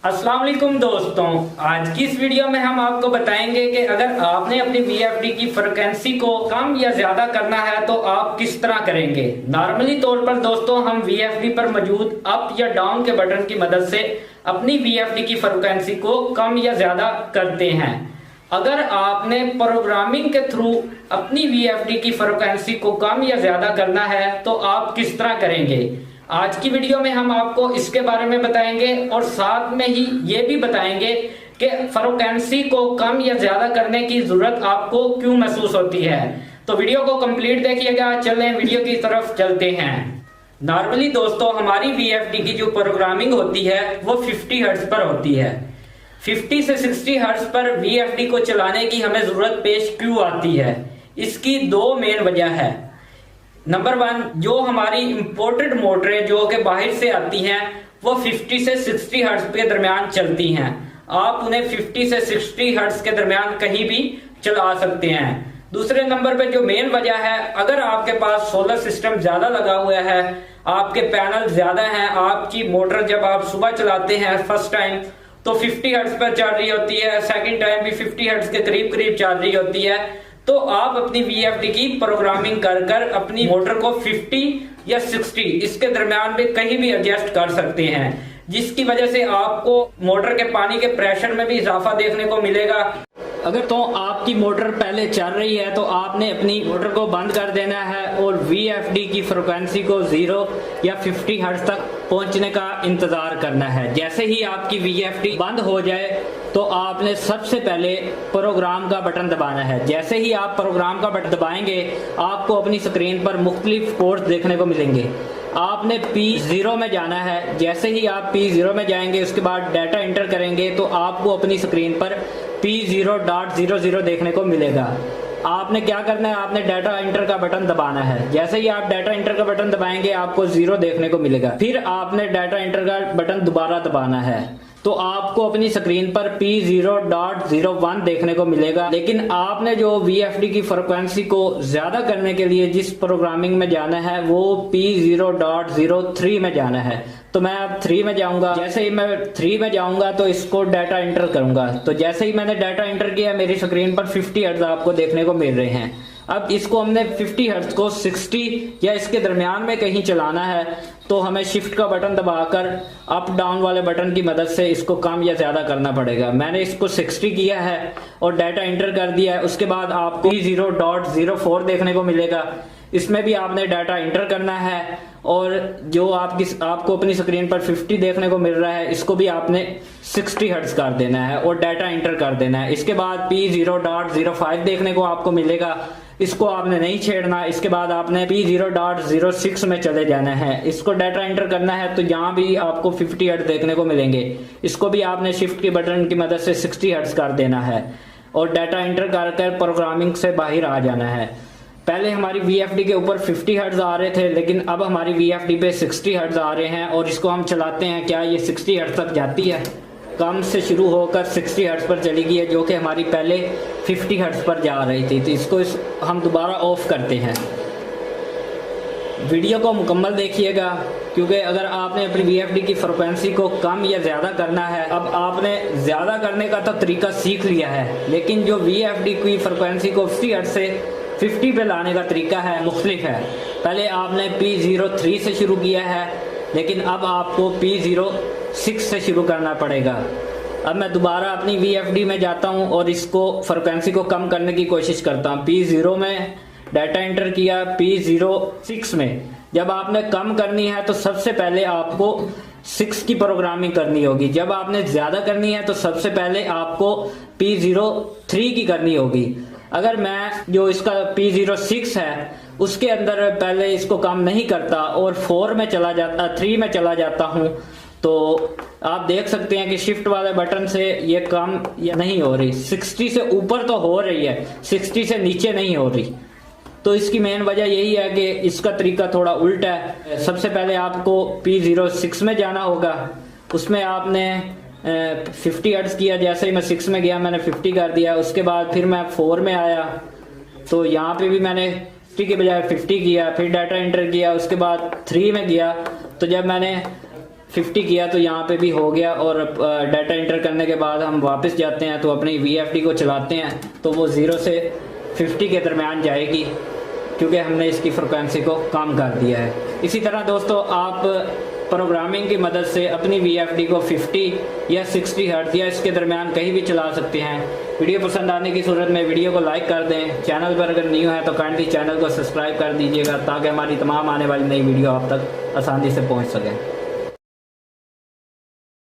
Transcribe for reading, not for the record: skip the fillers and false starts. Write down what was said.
अस्सलाम वालेकुम दोस्तों, आज की इस वीडियो में हम आपको बताएंगे कि अगर आपने अपनी VFD की फ्रिक्वेंसी को कम या ज्यादा करना है तो आप किस तरह करेंगे। नॉर्मली तौर पर दोस्तों हम VFD पर मौजूद अप या डाउन के बटन की मदद से अपनी VFD की फ्रिक्वेंसी को कम या ज्यादा करते हैं। अगर आपने प्रोग्रामिंग के थ्रू अपनी VFD की फ्रिक्वेंसी को कम या ज्यादा करना है तो आप किस तरह करेंगे। आज की वीडियो में हम आपको इसके बारे में बताएंगे और साथ में ही ये भी बताएंगे कि फ्रिक्वेंसी को कम या ज्यादा करने की जरूरत आपको क्यों महसूस होती है। तो वीडियो को कंप्लीट देखिएगा। चलें वीडियो की तरफ चलते हैं। नॉर्मली दोस्तों हमारी VFD की जो प्रोग्रामिंग होती है वो 50 हर्ट्ज पर होती है। 50 से 60 हर्ट्ज पर VFD को चलाने की हमें जरूरत पेश क्यों आती है, इसकी दो मेन वजह है। नंबर 1, जो हमारी इंपोर्टेड मोटरें जो कि बाहर से आती हैं वो 50 से 60 हर्ट्ज के दरमियान चलती हैं। आप उन्हें 50 से 60 हर्ट्ज के दरमियान कहीं भी चला सकते हैं। दूसरे नंबर पे जो मेन वजह है, अगर आपके पास सोलर सिस्टम ज्यादा लगा हुआ है, आपके पैनल ज्यादा हैं, आपकी मोटर जब आप सुबह चलाते हैं फर्स्ट टाइम तो 50 हर्ट्ज पर चल रही होती है, सेकंड टाइम भी 50 हर्ट्ज के करीब करीब चल रही होती है, तो आप अपनी VFD की प्रोग्रामिंग कर अपनी मोटर को 50 या 60 इसके दरमियान में कहीं भी एडजस्ट कर सकते हैं, जिसकी वजह से आपको मोटर के पानी के प्रेशर में भी इजाफा देखने को मिलेगा। अगर तो आपकी मोटर पहले चल रही है तो आपने अपनी मोटर को बंद कर देना है और VFD की फ्रिक्वेंसी को 0 या 50 हर्ट्ज तक पहुंचने का इंतजार करना है। जैसे ही आपकी VFD बंद हो जाए तो आपने सबसे पहले प्रोग्राम का बटन दबाना है। जैसे ही आप प्रोग्राम का बटन दबाएंगे आपको अपनी स्क्रीन पर मुख्तलिफ पोर्ट्स देखने को मिलेंगे। आपने P0 में जाना है। जैसे ही आप P0 में जाएंगे उसके बाद डाटा एंटर करेंगे तो आपको अपनी स्क्रीन पर P0.00 देखने को मिलेगा। आपने क्या करना है, आपने डाटा एंटर का बटन दबाना है। जैसे ही आप डाटा एंटर का बटन दबाएंगे आपको 0 देखने को मिलेगा। फिर आपने डाटा एंटर का बटन दोबारा दबाना है तो आपको अपनी स्क्रीन पर P0.01 देखने को मिलेगा। लेकिन आपने जो VFD की फ्रिक्वेंसी को ज्यादा करने के लिए जिस प्रोग्रामिंग में जाना है वो P0.03 में जाना है। तो मैं अब 3 में जाऊंगा। जैसे ही मैं 3 में जाऊंगा तो इसको डाटा एंटर करूंगा। तो जैसे ही मैंने डाटा एंटर किया मेरी स्क्रीन पर 50 हर्ट्ज आपको देखने को मिल रहे हैं। अब इसको हमने 50 हर्ट्ज को 60 या इसके दरमियान में कहीं चलाना है तो हमें शिफ्ट का बटन दबाकर अप डाउन वाले बटन की मदद से इसको कम या ज्यादा करना पड़ेगा। मैंने इसको 60 किया है और डाटा एंटर कर दिया है। उसके बाद आपको P0.04 देखने को मिलेगा। इसमें भी आपने डाटा एंटर करना है और जो आपको अपनी स्क्रीन पर 50 देखने को मिल रहा है इसको भी आपने 60 हर्ट्ज कर देना है और डाटा एंटर कर देना है। इसके बाद P0.05 देखने को आपको मिलेगा, इसको आपने नहीं छेड़ना। इसके बाद आपने P0.06 में चले जाना है, इसको डाटा एंटर करना है। तो यहाँ भी आपको 50 हर्ट्ज देखने को मिलेंगे। इसको भी आपने शिफ्ट के बटन की मदद से 60 हर्ट्ज कर देना है और डाटा एंटर कर प्रोग्रामिंग से बाहर आ जाना है। पहले हमारी VFD के ऊपर 50 हर्ट्ज आ रहे थे लेकिन अब हमारी VFD पे 60 हर्ट्ज आ रहे हैं और इसको हम चलाते हैं। क्या ये 60 हर्ट्ज तक जाती है? कम से शुरू होकर 60 हर्ट्ज पर चली गई है, जो कि हमारी पहले 50 हर्ट्ज पर जा रही थी। तो इसको हम दोबारा ऑफ करते हैं। वीडियो को मुकम्मल देखिएगा क्योंकि अगर आपने अपनी VFD की फ्रिक्वेंसी को कम या ज़्यादा करना है, अब आपने ज़्यादा करने का तो तरीका सीख लिया है, लेकिन जो VFD की फ्रिक्वेंसी को 50 हर्ट्ज से 50 पे लाने का तरीका है मुख्तलिफ है। पहले आपने P03 से शुरू किया है लेकिन अब आपको P06 से शुरू करना पड़ेगा। अब मैं दोबारा अपनी VFD में जाता हूं और इसको फ्रिक्वेंसी को कम करने की कोशिश करता हूं। P0 में डाटा एंटर किया, P06 में जब आपने कम करनी है तो सबसे पहले आपको 6 की प्रोग्रामिंग करनी होगी। जब आपने ज्यादा करनी है तो सबसे पहले आपको P03 की करनी होगी। अगर मैं जो इसका P06 है उसके अंदर पहले इसको कम नहीं करता और 3 में चला जाता हूं तो आप देख सकते हैं कि शिफ्ट वाले बटन से ये कम या नहीं हो रही। 60 से ऊपर तो हो रही है, 60 से नीचे नहीं हो रही। तो इसकी मेन वजह यही है कि इसका तरीका थोड़ा उल्टा है। सबसे पहले आपको P06 में जाना होगा, उसमें आपने 50 हर्ट्ज किया। जैसे ही मैं 6 में गया मैंने 50 कर दिया। उसके बाद फिर मैं 4 में आया तो यहाँ पे भी मैंने 50 के बजाय 50 किया। फिर डाटा एंटर किया। उसके बाद 3 में गया तो जब मैंने 50 किया तो यहाँ पे भी हो गया, और डाटा एंटर करने के बाद हम वापस जाते हैं तो अपनी VFD को चलाते हैं तो वो 0 से 50 के दरमियान जाएगी, क्योंकि हमने इसकी फ्रिक्वेंसी को कम कर दिया है। इसी तरह दोस्तों आप प्रोग्रामिंग की मदद से अपनी VFD को 50 या 60 हर्ट्ज या इसके दरमियान कहीं भी चला सकते हैं। वीडियो पसंद आने की सूरत में वीडियो को लाइक कर दें। चैनल पर अगर न्यू है तो काइंडली चैनल को सब्सक्राइब कर दीजिएगा, ताकि हमारी तमाम आने वाली नई वीडियो आप तक आसानी से पहुंच सकें।